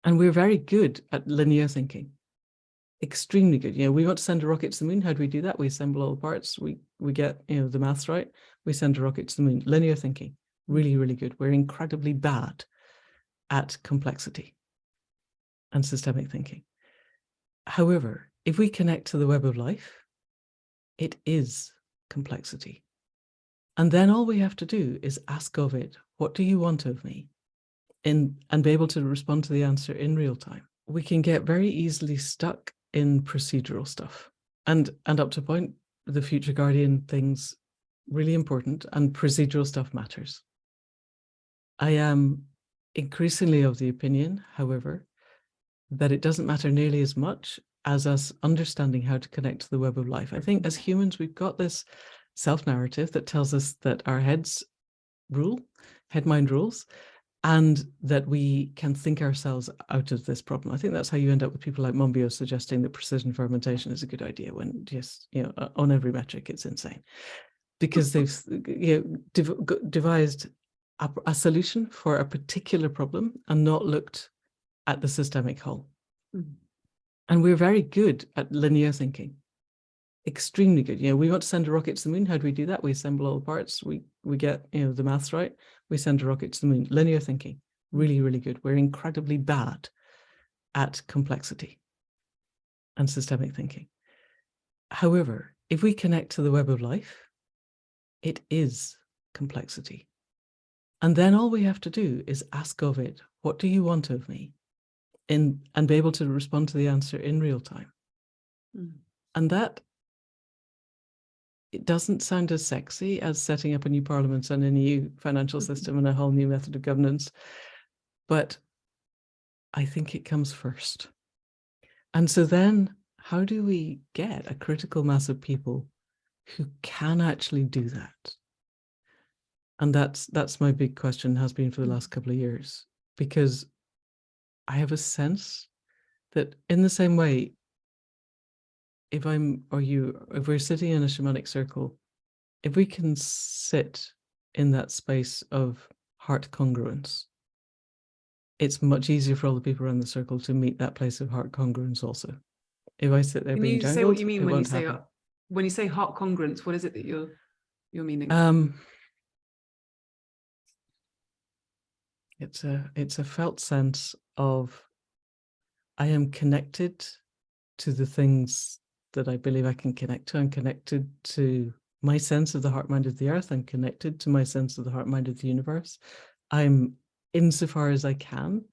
And we're very good at linear thinking, extremely good. We want to send a rocket to the moon. How do we do that? We assemble all the parts. We get, the maths right. We send a rocket to the moon. Linear thinking, really, really good. We're incredibly bad at complexity and systemic thinking. However, if we connect to the web of life, it is complexity. And then all we have to do is ask of it, what do you want of me? And be able to respond to the answer in real time. We can get very easily stuck in procedural stuff. And up to a point, the future guardian thing's really important, and procedural stuff matters. I am increasingly of the opinion, however, that it doesn't matter nearly as much as us understanding how to connect to the web of life. I think as humans, we've got this self-narrative that tells us that our heads rule, head mind rules, and that we can think ourselves out of this problem. I think that's how you end up with people like Monbiot suggesting that precision fermentation is a good idea, when just, on every metric, it's insane. Because they've devised a solution for a particular problem and not looked at the systemic whole. Mm-hmm. And we're very good at linear thinking, extremely good. We want to send a rocket to the moon. How do we do that? We assemble all the parts. We get, the maths right. We send a rocket to the moon. Linear thinking, really, really good. We're incredibly bad at complexity and systemic thinking. However, if we connect to the web of life, it is complexity. And then all we have to do is ask of it, what do you want of me? And be able to respond to the answer in real time. Mm. And that, it doesn't sound as sexy as setting up a new parliament and a new financial system and a whole new method of governance, but I think it comes first. And so then how do we get a critical mass of people who can actually do that? And that's my big question, has been for the last couple of years, because I have a sense that in the same way, if I'm or you, if we're sitting in a shamanic circle, if we can sit in that space of heart congruence, it's much easier for all the people around the circle to meet that place of heart congruence also. If I sit there being jangled, say what you mean when you say heart congruence? What is it that you're meaning? It's a felt sense of, I am connected to the things that I believe I can connect to. I'm connected to my sense of the heart mind of the earth. I'm connected to my sense of the heart mind of the universe. I'm, insofar as I can,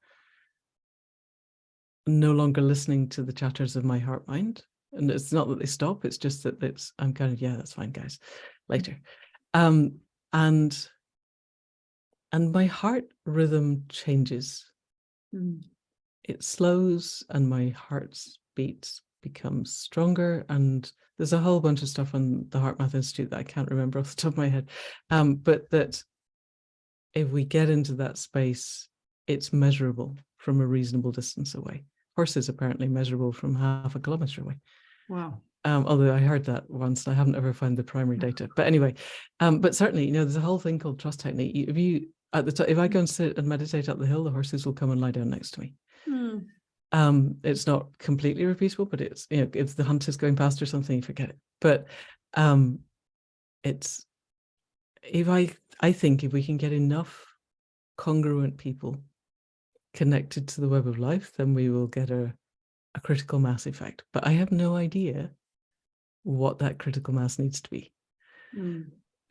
no longer listening to the chatters of my heart mind. And it's not that they stop, it's just that I'm kind of, yeah, that's fine, guys, later. And my heart rhythm changes. Mm. It slows and my heart's beats becomes stronger. And there's a whole bunch of stuff on the Heart Math Institute that I can't remember off the top of my head. But that if we get into that space, it's measurable from a reasonable distance away. Horses apparently measurable from half a kilometer away. Wow. Although I heard that once, I haven't ever found the primary data. But anyway, but certainly, there's a whole thing called trust technique. If I go and sit and meditate up the hill, the horses will come and lie down next to me. Hmm. It's not completely repeatable, but it's, if the hunt is going past or something, you forget it. But it's, I think if we can get enough congruent people connected to the web of life, then we will get a critical mass effect. But I have no idea what that critical mass needs to be,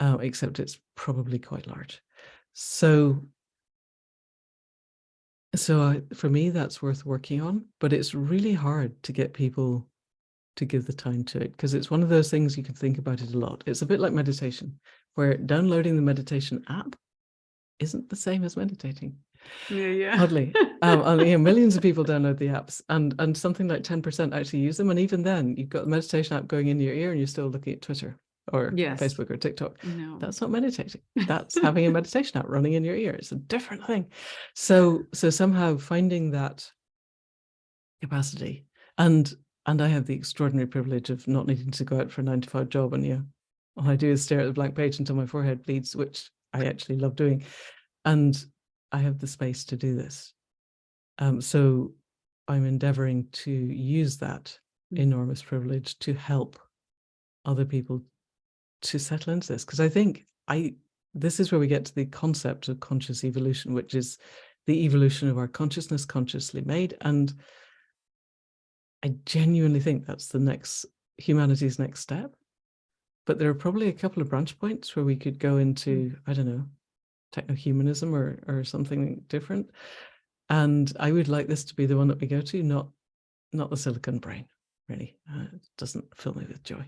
except it's probably quite large. So for me, that's worth working on, but it's really hard to get people to give the time to it, because it's one of those things you can think about it a lot. It's a bit like meditation, where downloading the meditation app isn't the same as meditating. Yeah. Oddly. Millions of people download the apps, and something like 10% actually use them. And even then, you've got the meditation app going in your ear and you're still looking at Twitter or Facebook or TikTok. No. That's not meditating. That's having a meditation app running in your ear. It's a different thing. So somehow finding that capacity, and I have the extraordinary privilege of not needing to go out for a 9-to-5 job, and all I do is stare at the blank page until my forehead bleeds, which I actually love doing. And I have the space to do this. So I'm endeavoring to use that enormous privilege to help other people to settle into this. Because I think this is where we get to the concept of conscious evolution, which is the evolution of our consciousness consciously made. And I genuinely think that's humanity's next step. But there are probably a couple of branch points where we could go into, I don't know, techno-humanism or something different. And I would like this to be the one that we go to, not the silicon brain, really. It doesn't fill me with joy.